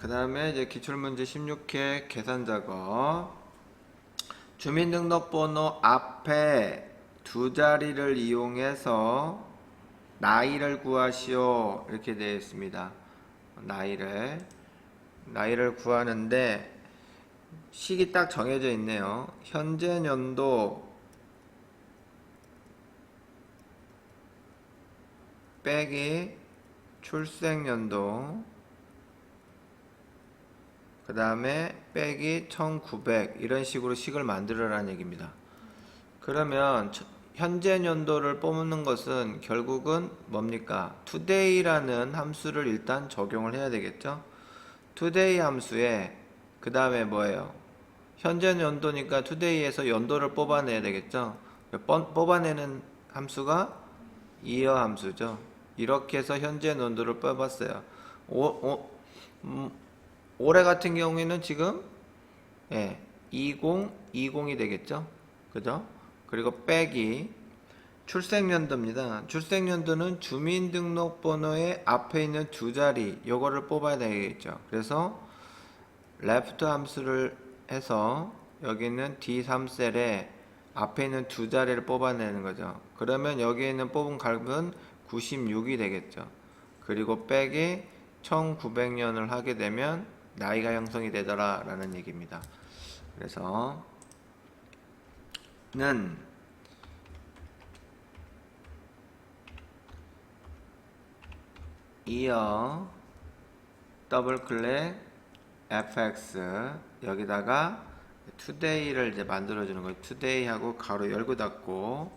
그 다음에 이제 기출문제 16회 계산 작업. 주민등록번호 앞에 두 자리를 이용해서 나이를 구하시오. 이렇게 되어 있습니다. 나이를 구하는데 식이 딱 정해져 있네요. 현재 년도 빼기 출생연도, 그 다음에 빼기 1900, 이런 식으로 식을 만들어라는 얘기입니다. 그러면 현재 년도를 뽑는 것은 결국은 뭡니까? today라는 함수를 일단 적용을 해야 되겠죠. today 함수에 그 다음에 뭐예요? 현재 연도니까 today에서 연도를 뽑아내야 되겠죠. 뽑아내는 함수가 year 함수죠. 이렇게 해서 현재 연도를 뽑았어요. 올해 같은 경우에는 지금 2020이 되겠죠. 그죠? 그리고 빼기 출생연도입니다. 출생연도는 주민등록번호의 앞에 있는 두 자리, 요거를 뽑아야 되겠죠. 그래서 left 함수를 해서 여기 있는 D3셀에 앞에 있는 두 자리를 뽑아내는 거죠. 그러면 여기 있는 뽑은 값은 96이 되겠죠. 그리고 빼기 1900년을 하게 되면 나이가 형성이 되더라 라는 얘기입니다. 그래서 는 이어 더블 클릭 fx 여기다가 today를 이제 만들어 주는 거예요. today 하고 가로 열고 닫고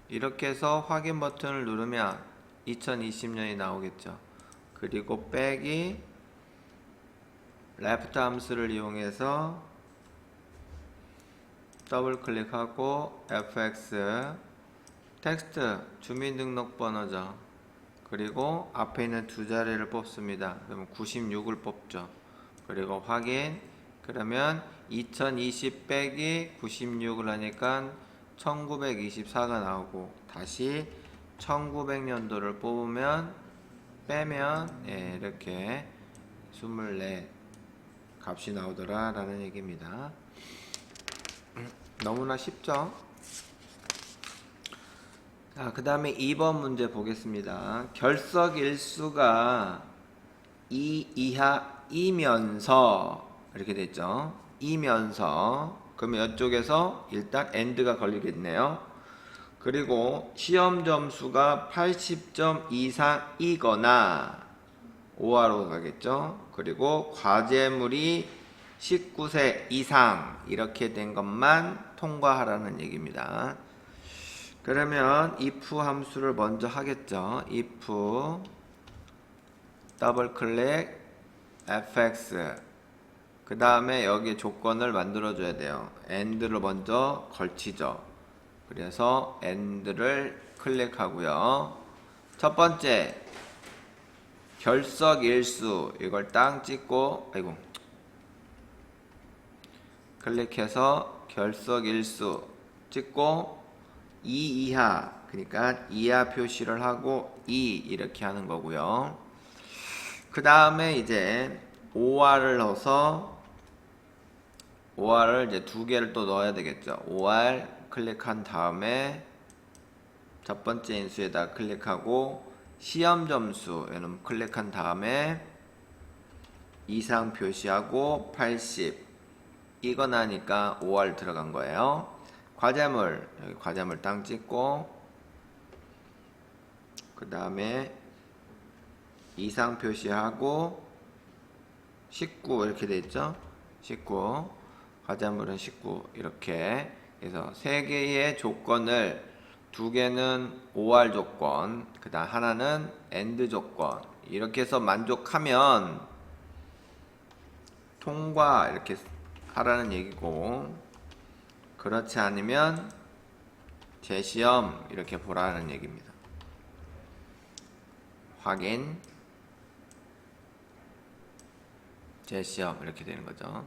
이렇게 해서 확인 버튼을 누르면 2020년이 나오겠죠. 그리고 빼기 left 함수를 이용해서 더블 클릭하고 fx 텍스트 주민등록번호죠. 그리고 앞에 있는 두 자리를 뽑습니다. 그러면 96을 뽑죠. 그리고 확인. 그러면 2020 빼기 96을 하니까 1924가 나오고, 다시 1900년도를 뽑으면 빼면 이렇게 24 값이 나오더라 라는 얘기입니다. 너무나 쉽죠? 자, 그 다음에 2번 문제 보겠습니다. 결석 일수가 2 이하이면서 이렇게 됐죠. 이면서, 그러면 이쪽에서 일단 AND가 걸리겠네요. 그리고 시험 점수가 80점 이상이거나 5화로 가겠죠. 그리고 과제물이 19세 이상 이렇게 된 것만 통과하라는 얘기입니다. 그러면 if 함수를 먼저 하겠죠. if 더블 클릭 fx 그 다음에 여기 조건을 만들어 줘야 돼요. and를 먼저 걸치죠. 그래서 and를 클릭하고요. 첫 번째 결석일수 이걸 땅 찍고 클릭해서 결석일수 찍고 2 이하, 그러니까 이하 표시를 하고 2 이렇게 하는 거고요. 그 다음에 이제 5R을 넣어서 5R을 이제 두 개를 또 넣어야 되겠죠. 5R 클릭한 다음에 첫 번째 인수에다 클릭하고 시험 점수 얘는 클릭한 다음에 이상 표시하고 80 이거 나니까 5R 들어간 거예요. 과제물, 여기 과제물 땅 찍고 그 다음에 이상 표시하고 19 이렇게 돼 있죠. 19 과제물은 19 이렇게 해서 세 개의 조건을, 두 개는 OR 조건, 그 다음 하나는 AND 조건 이렇게 해서 만족하면 통과 이렇게 하라는 얘기고, 그렇지 않으면 재시험 이렇게 보라는 얘기입니다. 확인, 재시험 이렇게 되는 거죠.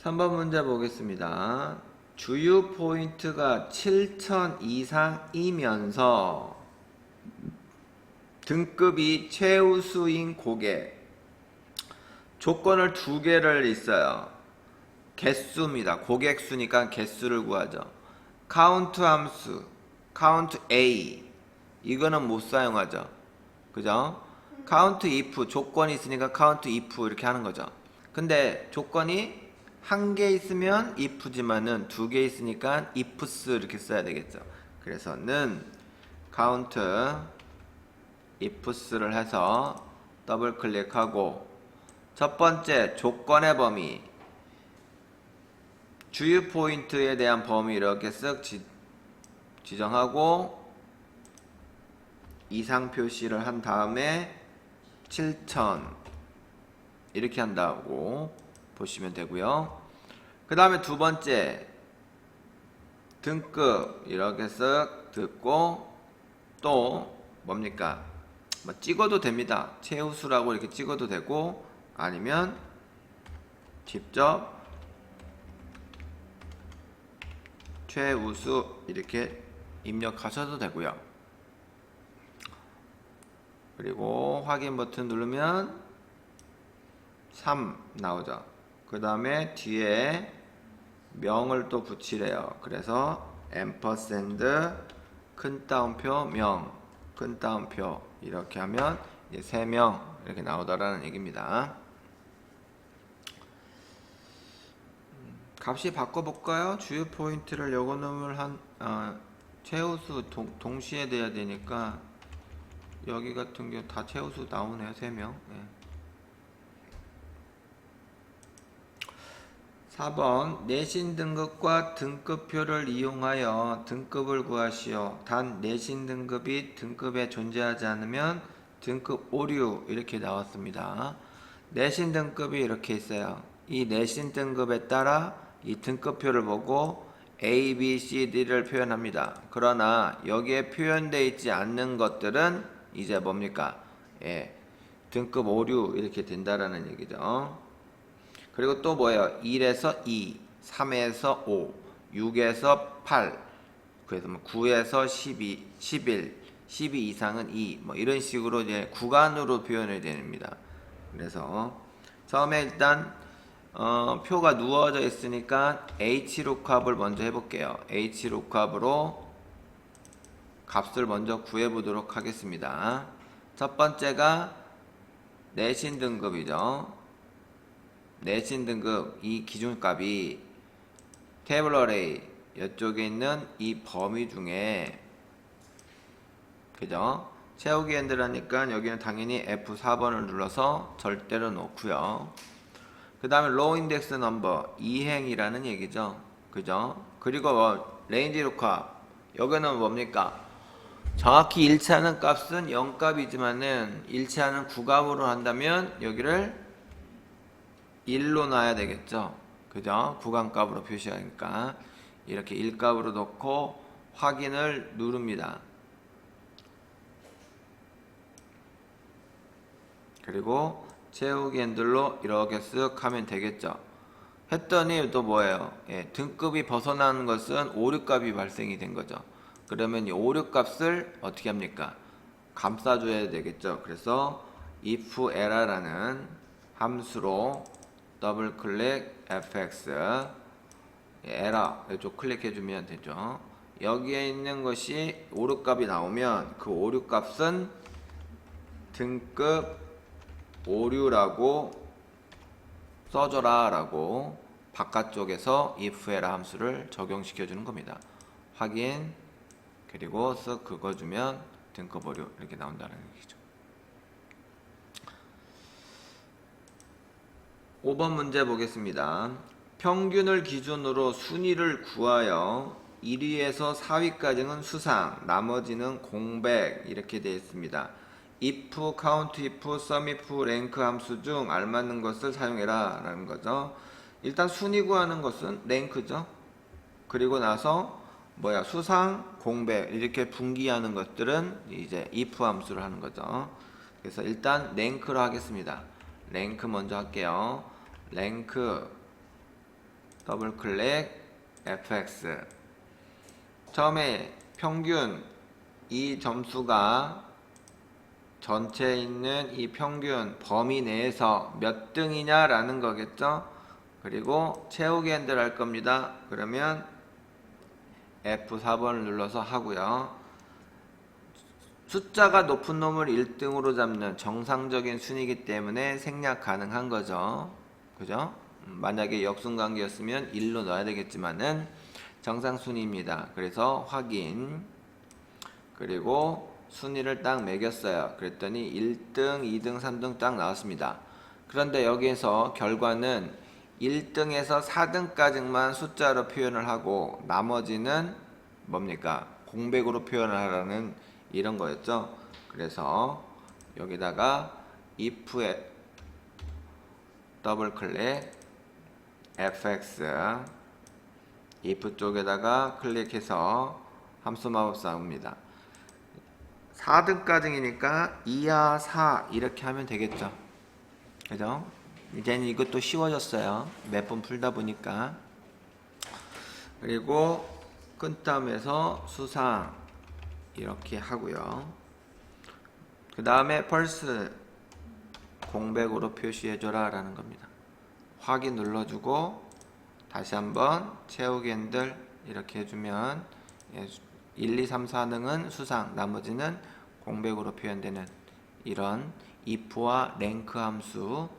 (3번) 문제 보겠습니다. 주유 포인트가 7,000 이상이면서 등급이 최우수인 고객. 조건을 두 개를 있어요. 개수입니다. 고객 수니까 개수를 구하죠. 카운트 함수, 카운트 A. 이거는 못 사용하죠. 그죠? 카운트 if 조건이 있으니까 카운트 if 이렇게 하는 거죠. 근데 조건이 한 개 있으면 if지만은 두 개 있으니까 ifs 이렇게 써야 되겠죠. 그래서는 count ifs를 해서 더블 클릭하고 첫 번째 조건의 범위 주유 포인트에 대한 범위 이렇게 쓱 지정하고 이상 표시를 한 다음에 7,000 이렇게 한다고 보시면 되고요. 그 다음에 두 번째 등급 이렇게 쓱 듣고 또 뭡니까? 뭐 찍어도 됩니다. 최우수라고 이렇게 찍어도 되고 아니면 직접 최우수 이렇게 입력하셔도 되고요. 그리고 확인 버튼 누르면 3 나오죠. 그 다음에 뒤에 명을 또 붙이래요. 그래서 앰퍼샌드 큰 따옴표 명 큰 따옴표 이렇게 하면 이제 3명 이렇게 나오더라는 얘기입니다. 값이 바꿔볼까요? 주요 포인트를 요거 놈을 최우수 동시에 돼야 되니까 여기 같은 경우 다 최우수 나오네요. 3명. 네. 4번 내신 등급과 등급표를 이용하여 등급을 구하시오. 단 내신 등급이 등급에 존재하지 않으면 등급 오류 이렇게 나왔습니다. 내신 등급이 이렇게 있어요. 이 내신 등급에 따라 이 등급표를 보고 A, B, C, D를 표현합니다. 그러나 여기에 표현되어 있지 않는 것들은 이제 뭡니까? 예, 등급 오류 이렇게 된다라는 얘기죠. 그리고 또 뭐예요? 1에서 2, 3에서 5, 6에서 8, 그래서 뭐 9에서 12, 11, 12 이상은 2, 뭐 이런 식으로 이제 구간으로 표현이 됩니다. 그래서 처음에 일단 표가 누워져 있으니까 hlookup을 먼저 해볼게요. hlookup으로 값을 먼저 구해보도록 하겠습니다. 첫 번째가 내신 등급이죠. 내신 등급 이 기준값이 테이블 어레이 이쪽에 있는 이 범위 중에 그죠? 채우기 핸들하니까 여기는 당연히 F4번을 눌러서 절대로 놓고요. 그 다음에 로우 인덱스 넘버 이행이라는 얘기죠. 그죠? 그리고 레인지 루크업 여기는 뭡니까? 정확히 일치하는 값은 0값이지만은 일치하는 9값으로 한다면 여기를 1로 놔야 되겠죠. 그죠? 구간값으로 표시하니까 이렇게 1값으로 놓고 확인을 누릅니다. 그리고 채우기 핸들로 이렇게 쓱 하면 되겠죠. 했더니 또 뭐예요? 예, 등급이 벗어나는 것은 오류값이 발생이 된 거죠. 그러면 이 오류값을 어떻게 합니까? 감싸줘야 되겠죠. 그래서 if error라는 함수로 더블 클릭 fx 에러 이쪽 클릭해주면 되죠. 여기에 있는 것이 오류값이 나오면 그 오류값은 등급 오류라고 써줘라 라고 바깥쪽에서 if error 함수를 적용시켜 주는 겁니다. 확인 그리고 쓱 긁어주면 등급 오류 이렇게 나온다는 얘기죠. 5번 문제 보겠습니다. 평균을 기준으로 순위를 구하여 1위에서 4위까지는 수상, 나머지는 공백 이렇게 되어 있습니다. if, count if, sum if, rank 함수 중 알맞는 것을 사용해라 라는 거죠. 일단 순위 구하는 것은 랭크죠. 그리고 나서 수상, 공백 이렇게 분기하는 것들은 이제 if 함수를 하는 거죠. 그래서 일단 랭크로 하겠습니다. 랭크 먼저 할게요. 랭크 더블 클릭 fx. 처음에 평균 이 점수가 전체에 있는 이 평균 범위 내에서 몇 등이냐 라는 거겠죠. 그리고 채우기 핸들 할 겁니다. 그러면 F4번을 눌러서 하고요. 숫자가 높은 놈을 1등으로 잡는 정상적인 순이기 때문에 생략 가능한 거죠. 그죠? 만약에 역순관계였으면 1로 넣어야 되겠지만은 정상순위입니다. 그래서 확인. 그리고 순위를 딱 매겼어요. 그랬더니 1등, 2등, 3등 딱 나왔습니다. 그런데 여기에서 결과는 1등에서 4등까지만 숫자로 표현을 하고 나머지는 뭡니까? 공백으로 표현을 하라는 이런 거였죠. 그래서 여기다가 if에 더블 클릭 fx if 쪽에다가 클릭해서 함수 마법사 옵니다. 4등까지니까 2하 4 이렇게 하면 되겠죠. 그죠? 이제는 이것도 쉬워졌어요. 몇 번 풀다 보니까. 그리고 끈땀에서 수상 이렇게 하고요. 그 다음에 펄스 공백으로 표시해줘라 라는 겁니다. 확인 눌러주고 다시 한번 채우기 핸들 이렇게 해주면 1, 2, 3, 4등은 수상, 나머지는 공백으로 표현되는 이런 if와 랭크 함수입니다.